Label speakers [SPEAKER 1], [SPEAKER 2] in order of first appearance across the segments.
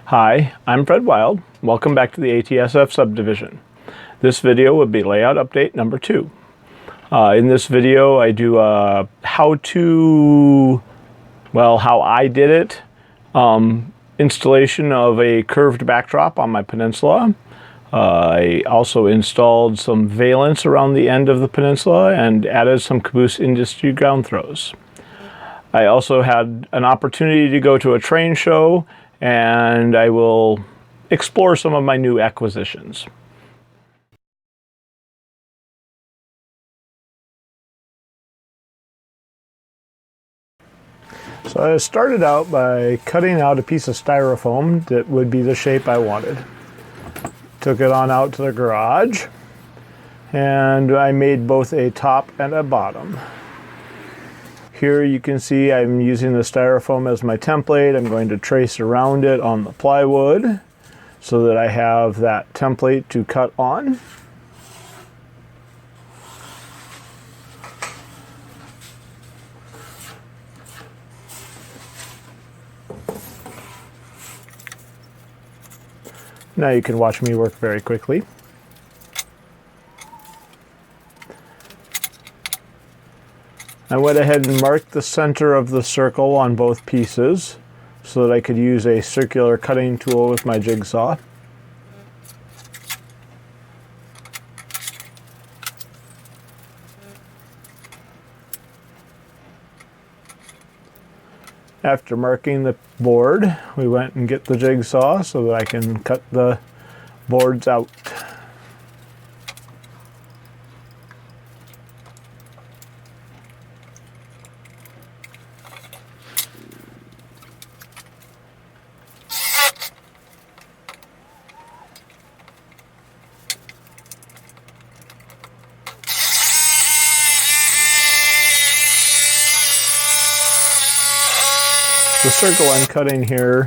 [SPEAKER 1] Hi, I'm Fred Wild. Welcome back to the ATSF Subdivision. This video would be layout update number 2. In this video I do a how I did it installation of a curved backdrop on my peninsula. I also installed some valance around the end of the peninsula and added some caboose industry ground throws. I also had an opportunity to go to a train show, and I will explore some of my new acquisitions. So I started out by cutting out a piece of styrofoam that would be the shape I wanted. Took it on out to the garage, and I made both a top and a bottom. Here you can see I'm using the styrofoam as my template. I'm going to trace around it on the plywood so that I have that template to cut on. Now you can watch me work very quickly. I went ahead and marked the center of the circle on both pieces so that I could use a circular cutting tool with my jigsaw. After marking the board, we went and get the jigsaw so that I can cut the boards out. The circle I'm cutting here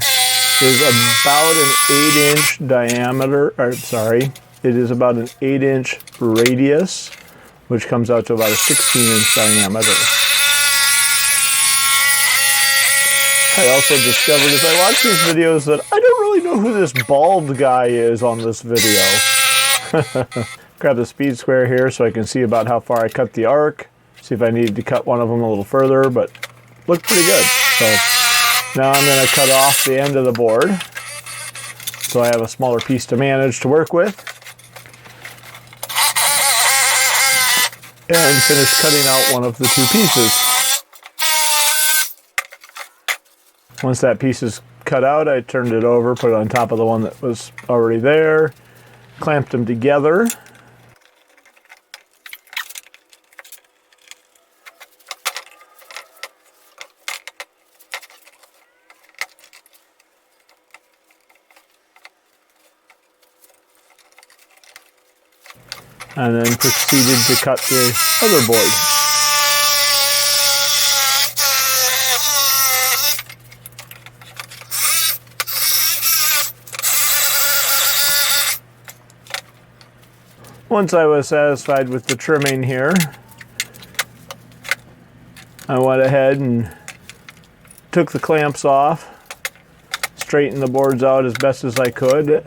[SPEAKER 1] is about an 8-inch diameter, it is about an 8-inch radius, which comes out to about a 16-inch diameter. I also discovered as I watch these videos that I don't really know who this bald guy is on this video. Grab the speed square here so I can see about how far I cut the arc, see if I needed to cut one of them a little further, but looked pretty good. So now I'm going to cut off the end of the board so I have a smaller piece to manage to work with. And finish cutting out one of the two pieces. Once that piece is cut out, I turned it over, put it on top of the one that was already there, clamped them together. And then proceeded to cut the other board. Once I was satisfied with the trimming here, I went ahead and took the clamps off, straightened the boards out as best as I could,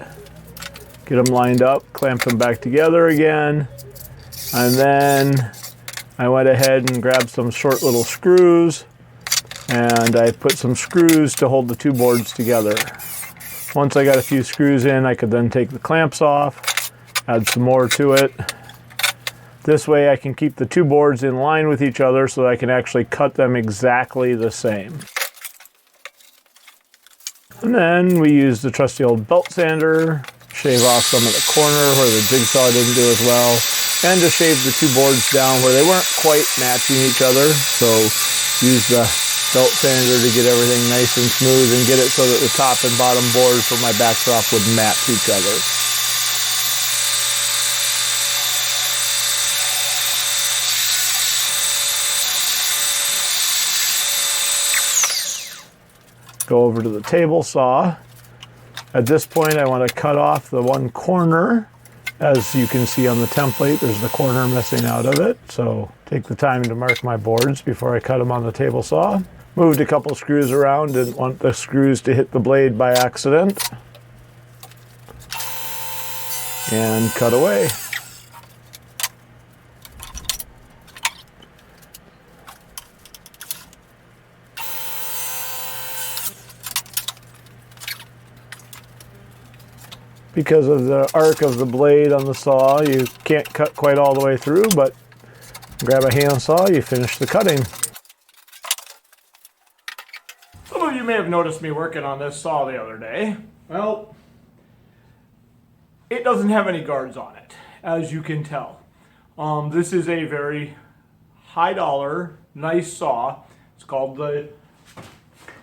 [SPEAKER 1] get them lined up, clamp them back together again, and then I went ahead and grabbed some short little screws, and I put some screws to hold the two boards together. Once I got a few screws in, I could then take the clamps off, add some more to it. This way I can keep the two boards in line with each other so that I can actually cut them exactly the same. And then we used the trusty old belt sander, shave off some of the corner where the jigsaw didn't do as well, and to shave the two boards down where they weren't quite matching each other. So use the belt sander to get everything nice and smooth and get it so that the top and bottom board for my backdrop would match each other. Go over to the table saw. At this point, I want to cut off the one corner. As you can see on the template, there's the corner missing out of it. So take the time to mark my boards before I cut them on the table saw. Moved a couple screws around, didn't want the screws to hit the blade by accident. And cut away. Because of the arc of the blade on the saw, you can't cut quite all the way through, but grab a handsaw, you finish the cutting. Some of you may have noticed me working on this saw the other day. Well, it doesn't have any guards on it, as you can tell. This is a very high dollar, nice saw. It's called the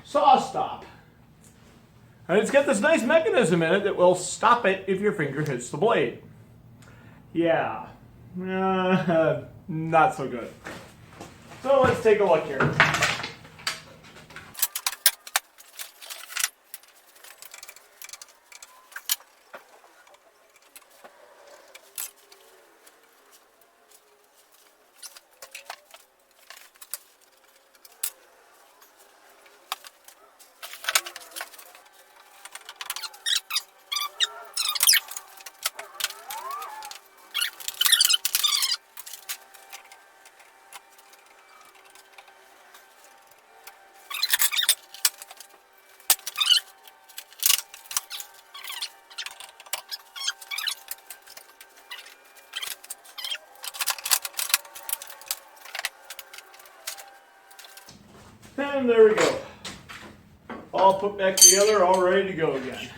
[SPEAKER 1] Saw Stop. And it's got this nice mechanism in it that will stop it if your finger hits the blade. Yeah, not so good. So let's take a look here. And there we go. All put back together, all ready to go again.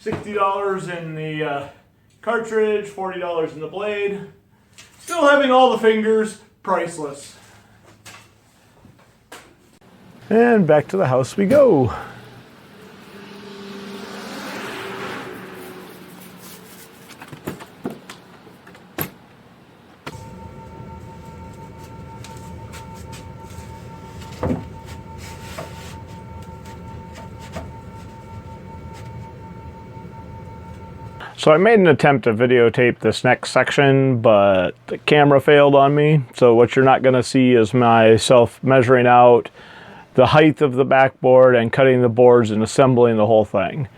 [SPEAKER 1] $60 in the cartridge, $40 in the blade. Still having all the fingers, priceless. And back to the house we go. So I made an attempt to videotape this next section, but the camera failed on me. So what you're not going to see is myself measuring out the height of the backboard and cutting the boards and assembling the whole thing.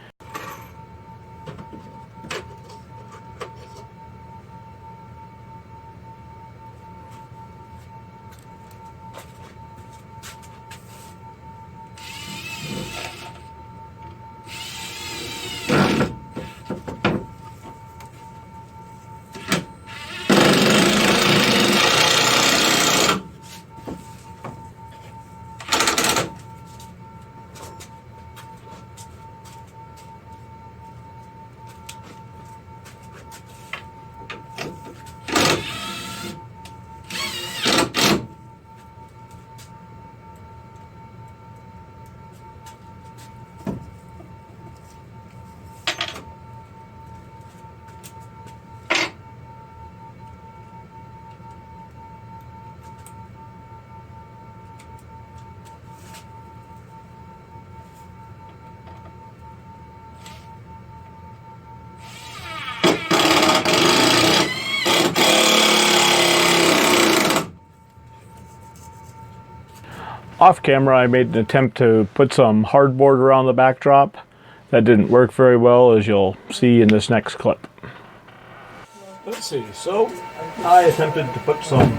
[SPEAKER 1] Off camera, I made an attempt to put some hardboard around the backdrop. That didn't work very well, as you'll see in this next clip. Let's see, so I attempted to put some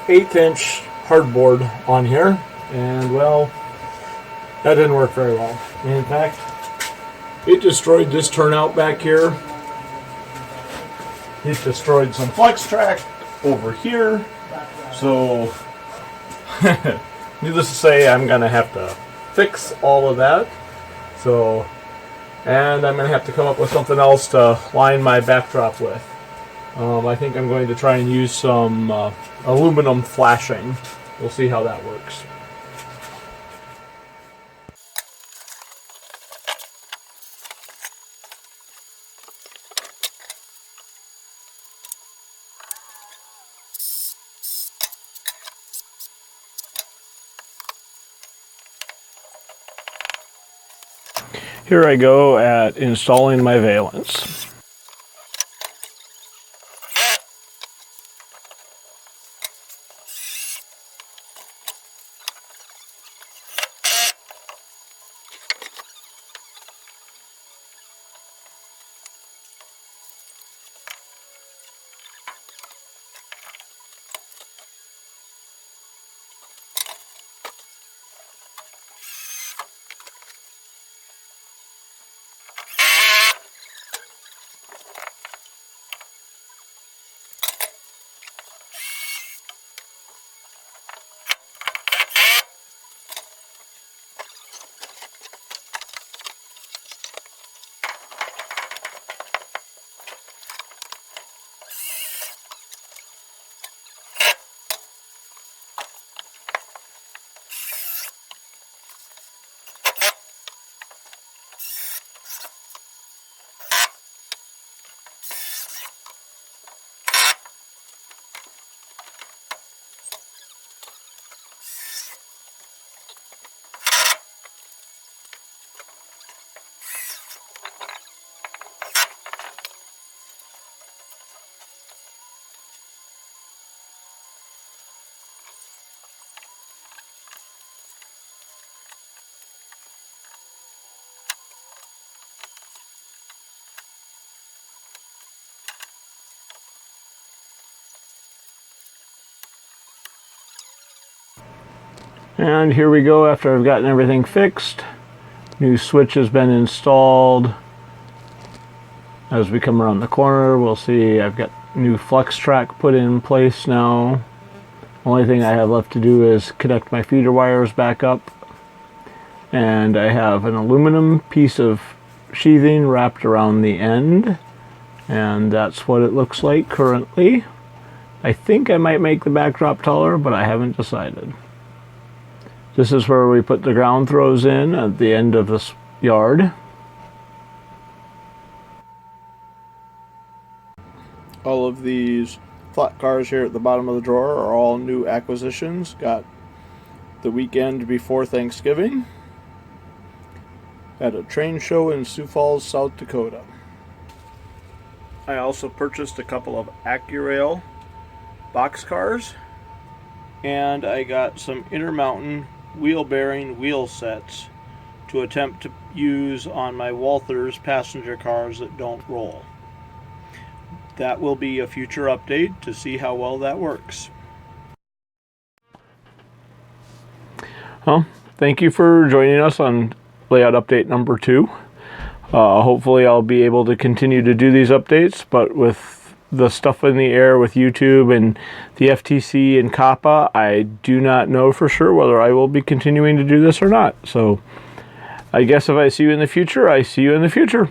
[SPEAKER 1] 1/8" hardboard on here, and well, that didn't work very well. In fact, it destroyed this turnout back here. It destroyed some flex track over here. So needless to say, I'm gonna have to fix all of that. So, and I'm gonna have to come up with something else to line my backdrop with. I think I'm going to try and use some aluminum flashing. We'll see how that works. Here I go at installing my valance. And here we go after I've gotten everything fixed. New switch has been installed. As we come around the corner, we'll see I've got new flex track put in place now. Only thing I have left to do is connect my feeder wires back up. And I have an aluminum piece of sheathing wrapped around the end. And that's what it looks like currently. I think I might make the backdrop taller, but I haven't decided. This is where we put the ground throws in at the end of this yard. All of these flat cars here at the bottom of the drawer are all new acquisitions. Got the weekend before Thanksgiving at a train show in Sioux Falls, South Dakota. I also purchased a couple of AccuRail boxcars, and I got some Intermountain wheel bearing wheel sets to attempt to use on my Walthers passenger cars that don't roll. That will be a future update to see how well that works. Well, thank you for joining us on layout update number 2. Hopefully I'll be able to continue to do these updates, but with the stuff in the air with YouTube and the FTC and COPPA, I do not know for sure whether I will be continuing to do this or not. So I guess if I see you in the future, I see you in the future.